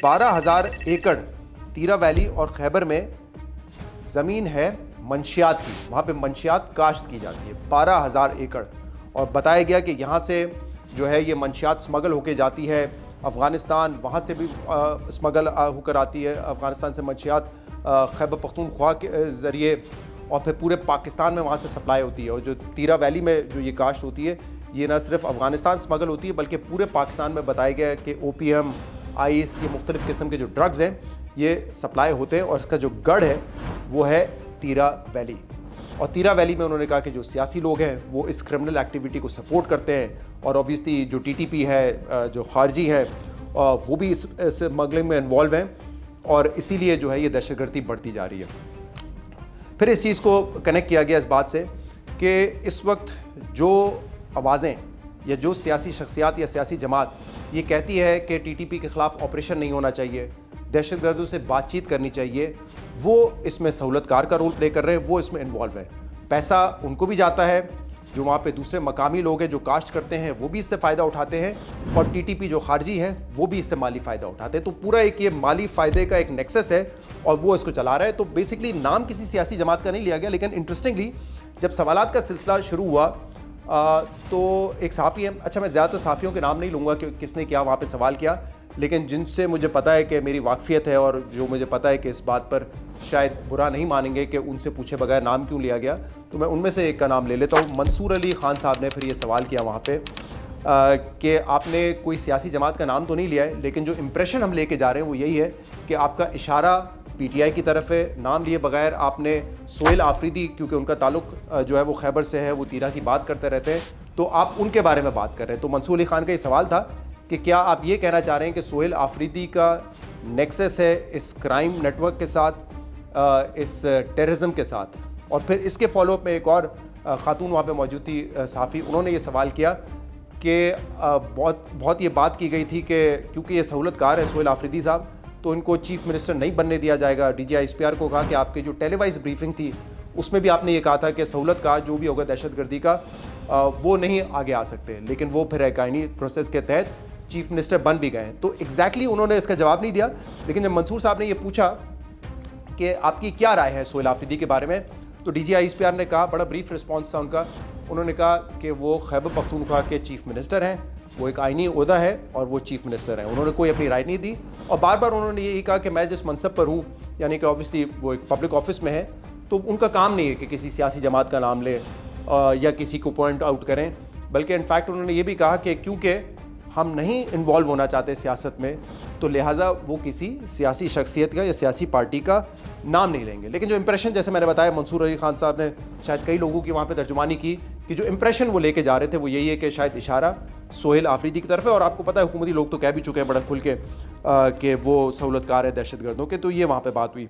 12,000 एकड़ तीरा वैली और खैबर में ज़मीन है मंशियात की, वहाँ पे मंशियात काश्त की जाती है 12,000 एकड़। और बताया गया कि यहाँ से जो है ये मंशियात स्मगल होके जाती है अफ़गानिस्तान, वहाँ से भी स्मगल होकर आती है अफ़गानिस्तान से मंशियात खैबर पख्तूनख्वा के ज़रिए, और फिर पूरे पाकिस्तान में वहाँ से सप्लाई होती है। और जो तीरा वैली में जो ये काश्त होती है, ये न सिर्फ अफ़गानिस्तान स्मगल होती है बल्कि पूरे पाकिस्तान में बताया गया है कि ओपीएम, आइस, ये मुख्तलिफ़ किस्म के जो ड्रग्स हैं ये सप्लाई होते हैं। और इसका जो गढ़ है वो है तीरा वैली। और तीरा वैली में उन्होंने कहा कि जो सियासी लोग हैं वो इस क्रिमिनल एक्टिविटी को सपोर्ट करते हैं, और ऑब्वियसली जो टीटीपी है, जो खारजी है, वो भी इस स्मगलिंग में इन्वॉल्व हैं, और इसीलिए जो है ये दहशतगर्दी बढ़ती जा रही है। फिर इस चीज़ को कनेक्ट किया गया इस बात से कि इस वक्त जो आवाज़ें या जो सियासी शख्सियात या सियासी जमात ये कहती है कि टीटीपी के ख़िलाफ़ ऑपरेशन नहीं होना चाहिए, दहशतगर्दों से बातचीत करनी चाहिए, वो इसमें सहूलतकार का रोल प्ले कर रहे हैं, वो इसमें इन्वॉल्व है। पैसा उनको भी जाता है, जो वहाँ पे दूसरे मकामी लोग हैं जो काश्त करते हैं वो भी इससे फ़ायदा उठाते हैं, और टीटीपी जो खारजी हैं वो भी इससे माली फ़ायदा उठाते हैं। तो पूरा एक ये माली फ़ायदे का एक नेक्सस है और वो इसको चला रहा है। तो बेसिकली नाम किसी सियासी जमात का नहीं लिया गया, लेकिन इंटरेस्टिंगली जब सवालात का सिलसिला शुरू हुआ तो एक सहाफ़ी है, अच्छा मैं ज़्यादातर सहाफ़ियों के नाम नहीं लूँगा कि किसने क्या वहाँ पर सवाल किया, लेकिन जिनसे मुझे पता है कि मेरी वाकफ़ियत है और जो मुझे पता है कि इस बात पर शायद बुरा नहीं मानेंगे कि उनसे पूछे बगैर नाम क्यों लिया गया, तो मैं उनमें से एक का नाम ले लेता हूँ। मंसूर अली ख़ान साहब ने फिर ये सवाल किया वहाँ पे कि आपने कोई सियासी जमात का नाम तो नहीं लिया है, लेकिन जो इम्प्रेशन हम लेके जा रहे हैं वो यही है कि आपका इशारा पीटीआई की तरफ है। नाम लिए बगैर आपने सोहेल आफरीदी, क्योंकि उनका ताल्लुक जो है वो खैबर से है, वो तीरा की बात करते रहते हैं, तो आप उनके बारे में बात कर रहे हैं। तो मंसूर अली ख़ान का ये सवाल था कि क्या आप ये कहना चाह रहे हैं कि सोहेल आफरीदी का नेक्सस है इस क्राइम नेटवर्क के साथ, इस टेररिज्म के साथ। और फिर इसके फॉलोअप में एक और ख़ातून वहाँ पे मौजूद थी सहाफ़ी, उन्होंने ये सवाल किया कि बहुत ये बात की गई थी कि क्योंकि ये सहूलतकार है सोहेल आफरीदी साहब, तो इनको चीफ़ मिनिस्टर नहीं बनने दिया जाएगा। DGISPR को कहा कि आपकी जो टेलीवाइज ब्रीफिंग थी उसमें भी आपने ये कहा था कि सहूलतकार जो भी होगा दहशतगर्दी का वो नहीं आगे आ सकते, लेकिन वो फिर एक आईनी प्रोसेस के तहत चीफ मिनिस्टर बन भी गए। तो एग्जैक्टली उन्होंने इसका जवाब नहीं दिया, लेकिन जब मंसूर साहब ने ये पूछा कि आपकी क्या राय है सोहेल आफरीदी के बारे में, तो DGISPR ने कहा, बड़ा ब्रीफ रिस्पांस था उनका, उन्होंने कहा कि वो खैबर पख्तूनख्वा के चीफ मिनिस्टर हैं, वो एक आईनी ओहदा है और वो चीफ मिनिस्टर हैं। उन्होंने कोई अपनी राय नहीं दी, और बार बार उन्होंने यही कहा कि मैं जिस मनसब पर हूँ, यानी कि ऑब्वियसली वो एक पब्लिक ऑफिस में है, तो उनका काम नहीं है कि किसी सियासी जमात का नाम लें या किसी को पॉइंट आउट करें, बल्कि इनफैक्ट उन्होंने ये भी कहा कि क्योंकि हम नहीं इन्वॉल्व होना चाहते सियासत में, तो लिहाजा वो किसी सियासी शख्सियत का या सियासी पार्टी का नाम नहीं लेंगे। लेकिन जो इंप्रेशन, जैसे मैंने बताया, मंसूर अली ख़ान साहब ने शायद कई लोगों की वहाँ पे तर्जुमानी की कि जो इंप्रेशन वो लेके जा रहे थे वो यही है कि शायद इशारा सोहेल आफरीदी की तरफ है। और आपको पता है हुकूमती लोग तो कह भी चुके हैं बड़ा खुल के कि वो सहूलतकार है दहशतगर्दों के, तो ये वहाँ पर बात हुई।